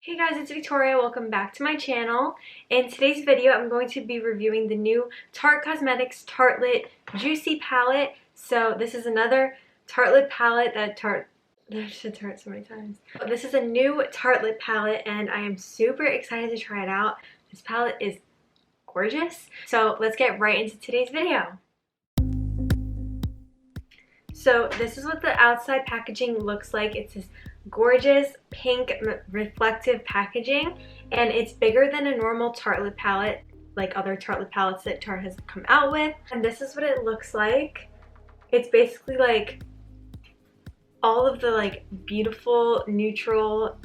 Hey guys, it's Victoria. Welcome back to my channel. In today's video, I'm going to be reviewing the new Tarte Cosmetics Tartelette Juicy Palette. So this is another Tartelette palette that I've said Tarte so many times. This is a new Tartelette palette and I am super excited to try it out. This palette is gorgeous. So let's get right into today's video. So this is what the outside packaging looks like. It's this gorgeous pink reflective packaging and it's bigger than a normal Tartelette palette, like other Tartelette palettes that Tarte has come out with. And this is what it looks like. It's basically like all of the like beautiful neutral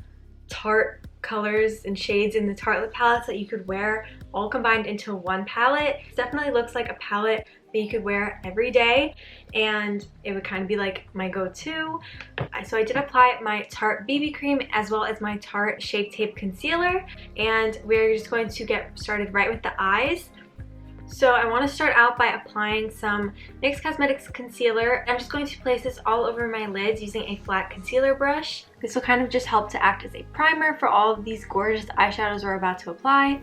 Tarte colors and shades in the Tartelette palettes that you could wear all combined into one palette. It definitely looks like a palette that you could wear every day and it would kind of be like my go-to. So I did apply my Tarte BB cream as well as my Tarte Shape Tape Concealer, and we're just going to get started right with the eyes. So I want to start out by applying some NYX Cosmetics concealer. I'm just going to place this all over my lids using a flat concealer brush. This will kind of just help to act as a primer for all of these gorgeous eyeshadows we're about to apply.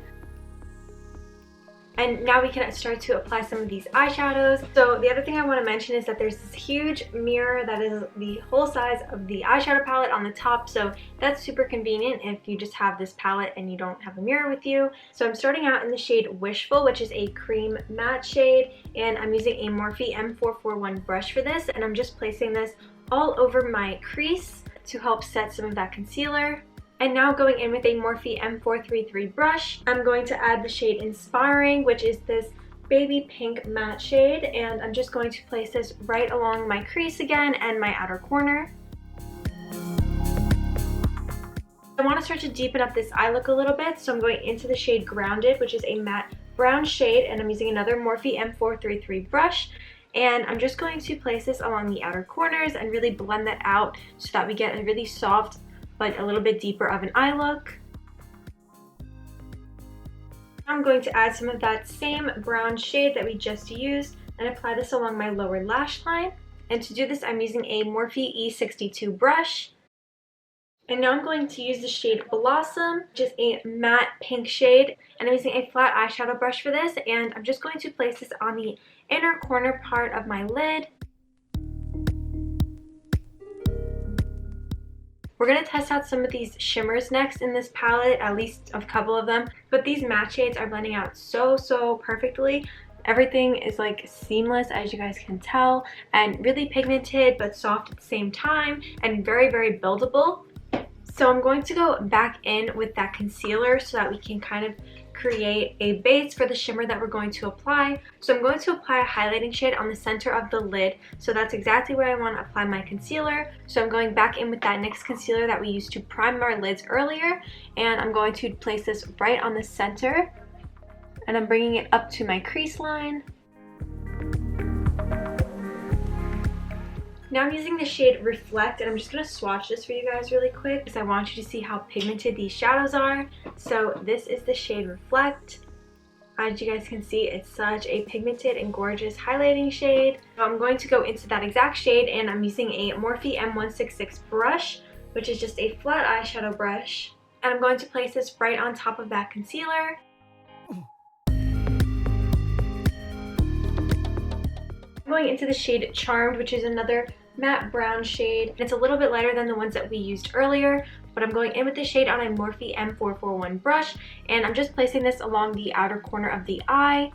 And now we can start to apply some of these eyeshadows. So the other thing I want to mention is that there's this huge mirror that is the whole size of the eyeshadow palette on the top. So that's super convenient if you just have this palette and you don't have a mirror with you. So I'm starting out in the shade Wishful, which is a cream matte shade. And I'm using a Morphe M441 brush for this. And I'm just placing this all over my crease to help set some of that concealer. And now going in with a Morphe M433 brush, I'm going to add the shade Inspiring, which is this baby pink matte shade, and I'm just going to place this right along my crease again and my outer corner. I want to start to deepen up this eye look a little bit, so I'm going into the shade Grounded, which is a matte brown shade, and I'm using another Morphe M433 brush. And I'm just going to place this along the outer corners and really blend that out so that we get a really soft but a little bit deeper of an eye look. I'm going to add some of that same brown shade that we just used and apply this along my lower lash line. And to do this, I'm using a Morphe E62 brush. And now I'm going to use the shade Blossom, which is a matte pink shade. And I'm using a flat eyeshadow brush for this. And I'm just going to place this on the inner corner part of my lid. We're going to test out some of these shimmers next in this palette, at least a couple of them. But these matte shades are blending out so perfectly. Everything is like seamless, as you guys can tell, and really pigmented but soft at the same time and very buildable. So I'm going to go back in with that concealer so that we can kind of create a base for the shimmer that we're going to apply. So I'm going to apply a highlighting shade on the center of the lid. So that's exactly where I want to apply my concealer. So I'm going back in with that NYX concealer that we used to prime our lids earlier. And I'm going to place this right on the center. And I'm bringing it up to my crease line. Now I'm using the shade Reflect, and I'm just going to swatch this for you guys really quick because I want you to see how pigmented these shadows are. So this is the shade Reflect. As you guys can see, it's such a pigmented and gorgeous highlighting shade. So I'm going to go into that exact shade, and I'm using a Morphe M166 brush, which is just a flat eyeshadow brush. And I'm going to place this right on top of that concealer. I'm going into the shade Charmed, which is another matte brown shade. It's a little bit lighter than the ones that we used earlier, but I'm going in with the shade on a Morphe M441 brush, and I'm just placing this along the outer corner of the eye.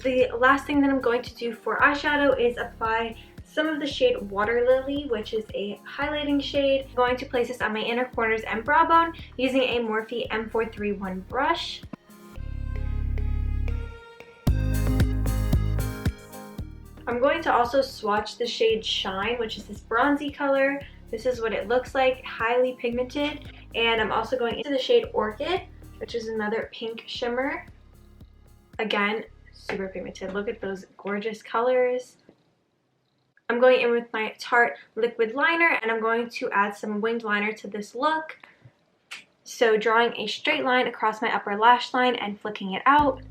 The last thing that I'm going to do for eyeshadow is apply some of the shade Water Lily, which is a highlighting shade. I'm going to place this on my inner corners and brow bone using a Morphe M431 brush. I'm going to also swatch the shade Shine, which is this bronzy color. This is what it looks like, highly pigmented. And I'm also going into the shade Orchid, which is another pink shimmer. Again, super pigmented. Look at those gorgeous colors. I'm going in with my Tarte liquid liner, and I'm going to add some winged liner to this look. So drawing a straight line across my upper lash line and flicking it out.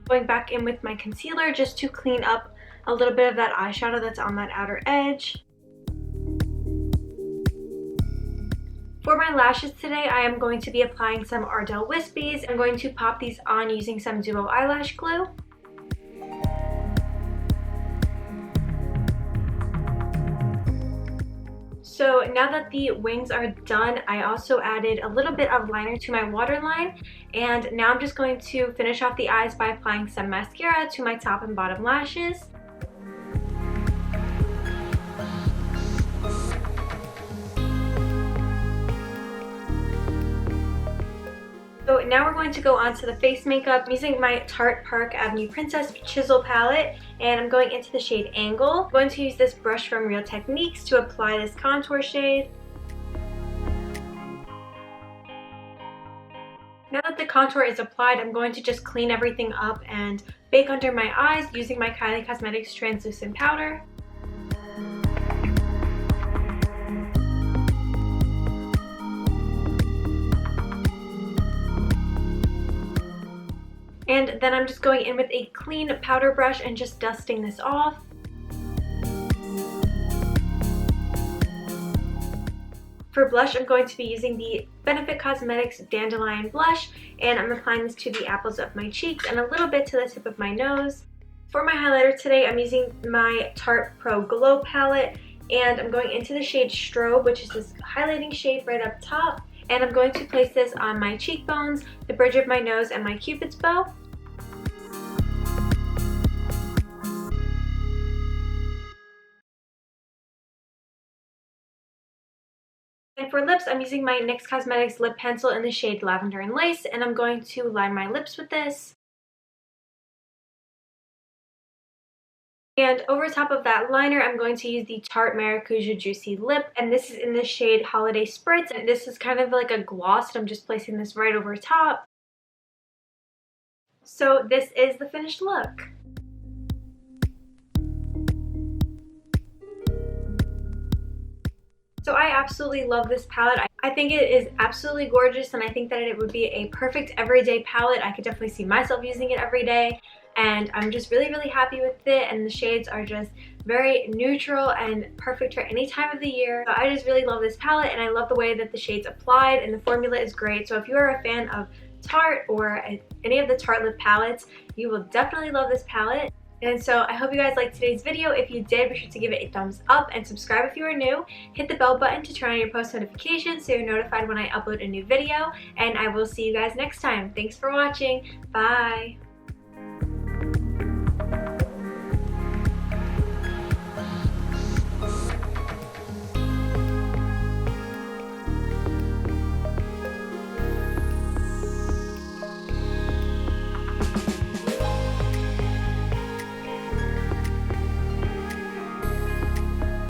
Going back in with my concealer just to clean up a little bit of that eyeshadow that's on that outer edge. For my lashes today, I am going to be applying some Ardell Wispies. I'm going to pop these on using some Duo eyelash glue. So now that the wings are done, I also added a little bit of liner to my waterline, and now I'm just going to finish off the eyes by applying some mascara to my top and bottom lashes. So now we're going to go on to the face makeup. I'm using my Tarte Park Avenue Princess Chisel palette, and I'm going into the shade Angle. I'm going to use this brush from Real Techniques to apply this contour shade. Now that the contour is applied, I'm going to just clean everything up and bake under my eyes using my Kylie Cosmetics translucent powder. And then I'm just going in with a clean powder brush and just dusting this off. For blush, I'm going to be using the Benefit Cosmetics Dandelion blush, and I'm applying this to the apples of my cheeks and a little bit to the tip of my nose. For my highlighter today, I'm using my Tarte Pro Glow palette, and I'm going into the shade Strobe, which is this highlighting shade right up top. And I'm going to place this on my cheekbones, the bridge of my nose, and my Cupid's bow. And for lips, I'm using my NYX Cosmetics lip pencil in the shade Lavender and Lace, and I'm going to line my lips with this. And over top of that liner, I'm going to use the Tarte Maracuja Juicy Lip, and this is in the shade Holiday Spritz, and this is kind of like a gloss, and I'm just placing this right over top. So this is the finished look. So I absolutely love this palette. I think it is absolutely gorgeous, and I think that it would be a perfect everyday palette. I could definitely see myself using it every day, and I'm just really, really happy with it, and the shades are just very neutral and perfect for any time of the year. So I just really love this palette, and I love the way that the shades applied, and the formula is great. So if you are a fan of Tarte or any of the Tarte lip palettes, you will definitely love this palette. And so I hope you guys liked today's video. If you did, be sure to give it a thumbs up and subscribe if you are new. Hit the bell button to turn on your post notifications so you're notified when I upload a new video. And I will see you guys next time. Thanks for watching. Bye.